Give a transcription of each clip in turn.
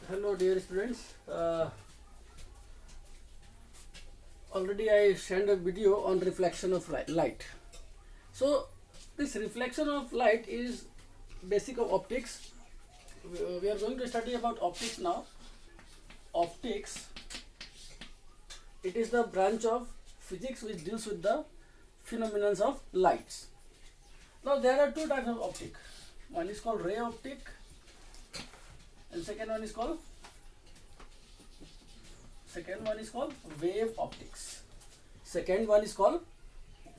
Hello, dear students. Already I sent a video on reflection of light. So, this reflection of light is basic of optics. We are going to study about optics now. Optics, it is the branch of physics which deals with the phenomena of lights. Now, there are two types of optic. One is called ray optic, and second one is called wave optics. Second one is called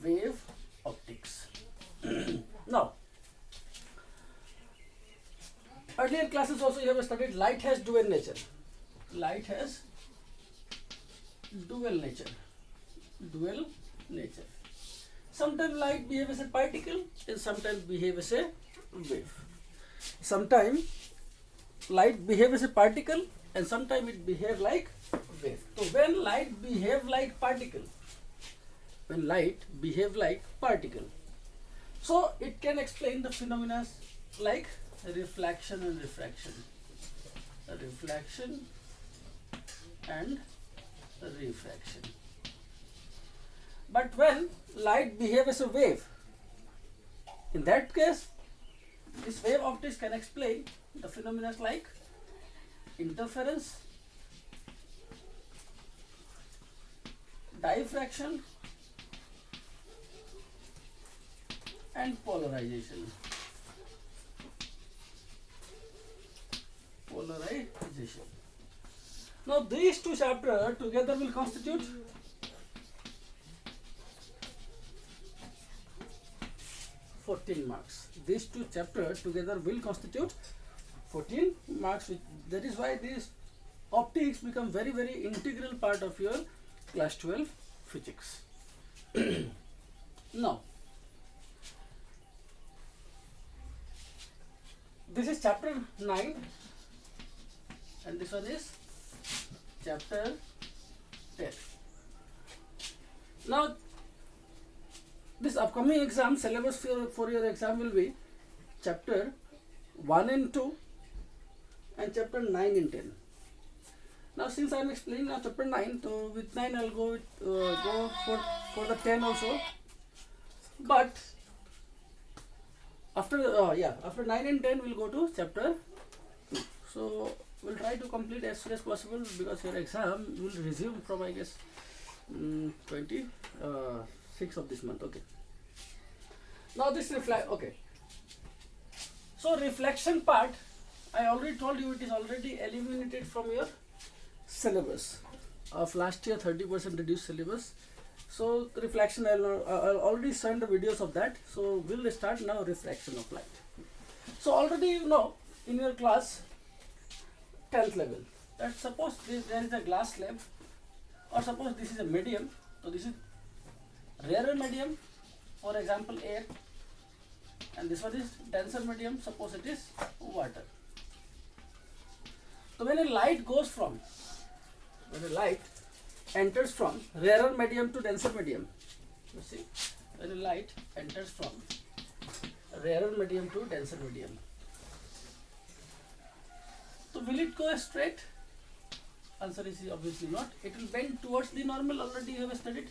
wave optics. Now, earlier classes also you have studied light has dual nature. Light has dual nature. Dual nature. Sometimes light behaves as a particle and sometimes behaves as a wave. Sometimes light behaves as a particle and sometimes it behaves like wave. So when light behave like particle, so it can explain the phenomena like reflection and refraction. Reflection and refraction. But when light behaves as a wave, in that case, this wave optics can explain the phenomena like interference, diffraction, and polarization. Now these two chapters together will constitute 14 marks. These two chapters together will constitute 14 marks. That is why these optics become very, very integral part of your class 12 physics. Now, this is chapter 9 and this one is chapter 10. Now, this upcoming exam syllabus for your exam will be chapter 1 and 2 and chapter 9 and 10. Now, since I am explaining now chapter 9, so with 9 I will go for the 10 also. But after 9 and 10 we will go to chapter 2. So we will try to complete as soon as possible because your exam will resume from I guess 26 of this month. Okay. Now this So reflection part, I already told you it is already eliminated from your syllabus of last year 30% reduced syllabus. So reflection I'll already send the videos of that. So we'll start now refraction of light. So already you know in your class 10th level that suppose there is a glass slab or suppose this is a medium. So this is rarer medium, for example air, and this one is denser medium, suppose it is water. So when a light enters from rarer medium to denser medium, you see, when a light enters from rarer medium to denser medium, so will it go straight? Answer is obviously not. It will bend towards the normal. Already you have studied.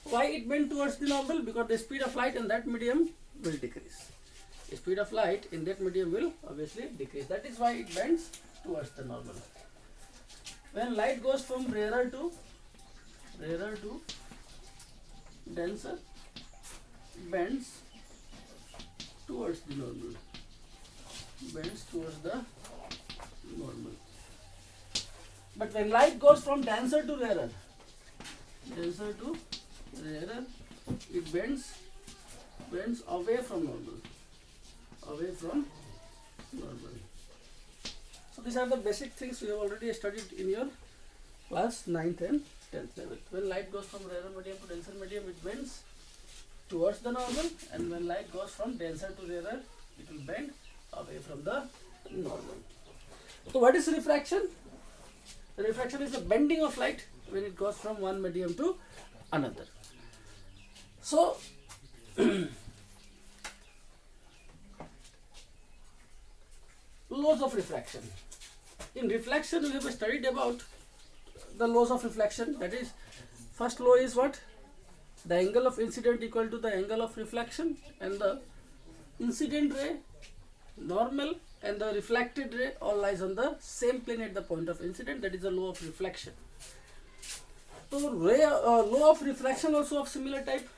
Why it bend towards the normal? Because the speed of light in that medium will decrease. The speed of light in that medium will obviously decrease. That is why it bends towards the normal. When light goes from rarer to denser, bends towards the normal. But when light goes from denser to rarer, it bends away from normal. So these are the basic things we have already studied in your class 9th and 10th level. When light goes from rarer medium to denser medium, it bends towards the normal, and when light goes from denser to rarer, it will bend away from the normal. So what is refraction? Refraction is the bending of light when it goes from one medium to another. So laws of refraction. in reflection we have studied about the laws of reflection. That is, first law is what? The angle of incident equal to the angle of reflection, and the incident ray, normal, and the reflected ray all lies on the same plane at the point of incident. That is the law of reflection. So law of refraction also of similar type.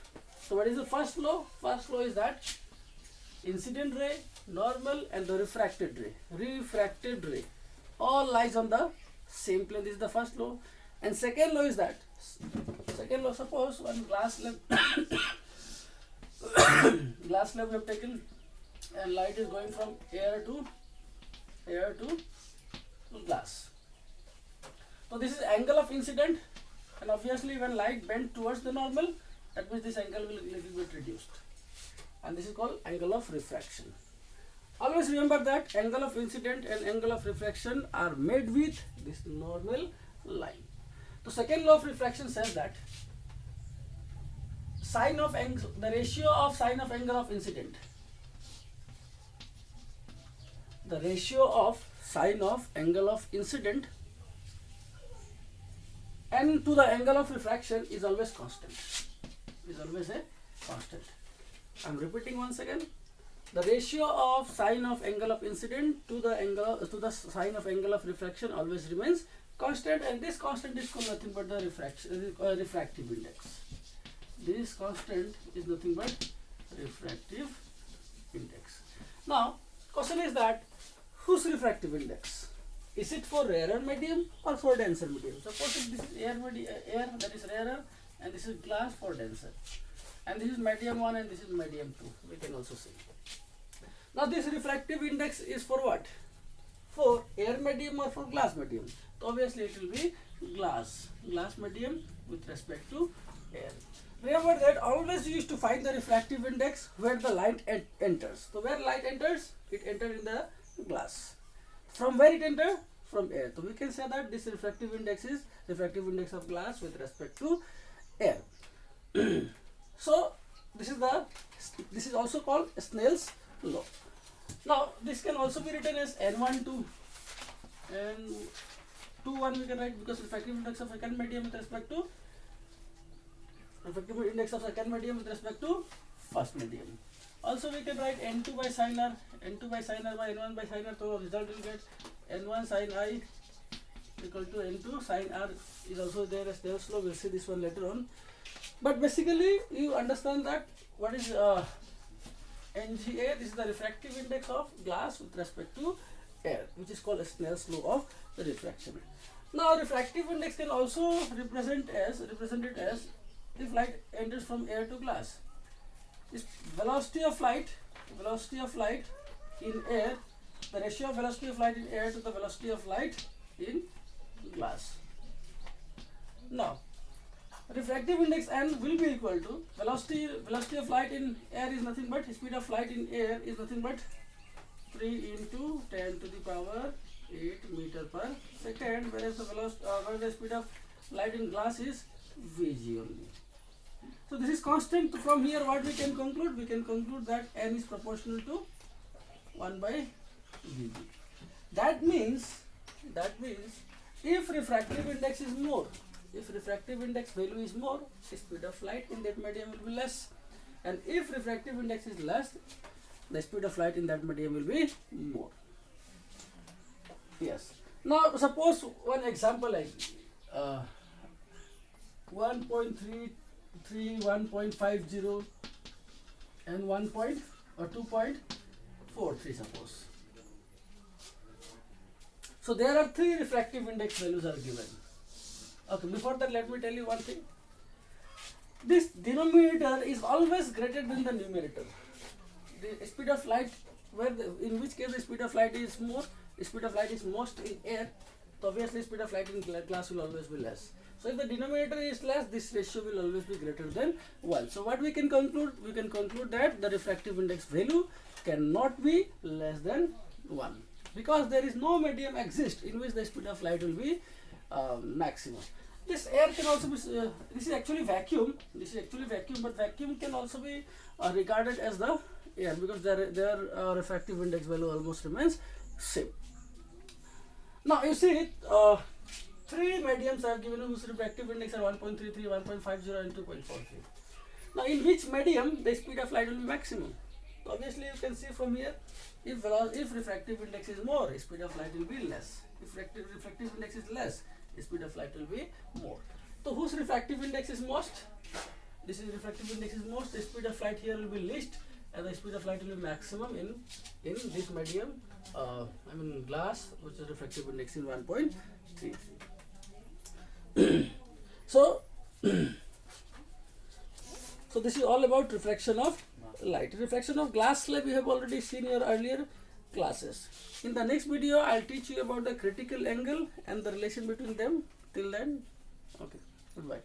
So what is the first law? First law is that incident ray, normal, and the refracted ray all lies on the same plane. This is the first law. And second law is that, second law, suppose one glass lamp glass lamp we have taken, and light is going from air to glass. So this is angle of incident, and obviously when light bends towards the normal, that means this angle will little bit reduced, and this is called angle of refraction. Always remember that angle of incident and angle of refraction are made with this normal line. The second law of refraction says that the ratio of sine of angle of incident, the ratio of sine of angle of incident and to the angle of refraction is always constant. Is always a constant. I am repeating once again. The ratio of sine of angle of incident to the sine of angle of refraction always remains constant, and this constant is called nothing but the refractive index. This constant is nothing but refractive index. Now, question is that whose refractive index? Is it for rarer medium or for denser medium? Suppose this is air, that is rarer, and this is glass for denser, and this is medium 1 and this is medium 2. We can also see. Now this refractive index is for what? For air medium or for glass medium? So obviously it will be glass medium with respect to air. Remember that always you used to find the refractive index where the light enters. So where light enters, it enters in the glass. From where it enters? From air. So we can say that this refractive index is refractive index of glass with respect to air. So this is also called Snell's law. Now this can also be written as N12 and 2-1 we can write, because refractive index of second medium with respect to first medium. Also we can write N2 by sin R by N1 by sin R. So result will get N1 sin I equal to N2 sin R is also there as Snell's law. We'll see this one later on. But basically you understand that what is NGA, this is the refractive index of glass with respect to air, which is called Snell's law of the refraction. Now refractive index can also represented as if light enters from air to glass. This velocity of light in air, the ratio of velocity of light in air to the velocity of light in glass. Now refractive index n will be equal to velocity of light in air is nothing but speed of light in air is nothing but 3 into 10 to the power 8 meter per second, whereas the speed of light in glass is Vg only. So this is constant. From here what we can conclude? We can conclude that n is proportional to 1 by Vg. That means if refractive index is more, if refractive index value is more, the speed of light in that medium will be less, and if refractive index is less, the speed of light in that medium will be more. Yes. Now suppose one example like 1.33, 1.50 and 2.43 suppose. So there are 3 refractive index values are given. Okay, before that let me tell you one thing. This denominator is always greater than the numerator. The speed of light, in which case the speed of light is more, the speed of light is most in air, so obviously speed of light in glass will always be less. So if the denominator is less, this ratio will always be greater than 1. So what we can conclude? We can conclude that the refractive index value cannot be less than 1, because there is no medium exist in which the speed of light will be maximum. This air can also be, this is actually vacuum, but vacuum can also be regarded as the air, because their refractive index value almost remains same. Now you see, three mediums I have given you whose refractive index are 1.33, 1.50 and 2.43. Now in which medium the speed of light will be maximum? So obviously you can see from here, if refractive index is more, speed of light will be less. If refractive index is less, speed of light will be more. So whose refractive index is most? This is refractive index is most, the speed of light here will be least, and the speed of light will be maximum in this medium, glass, which is refractive index in 1.33. So this is all about refraction of light. Refraction of glass slab we have already seen in your earlier classes. In the next video, I'll teach you about the critical angle and the relation between them. Till then, okay, goodbye.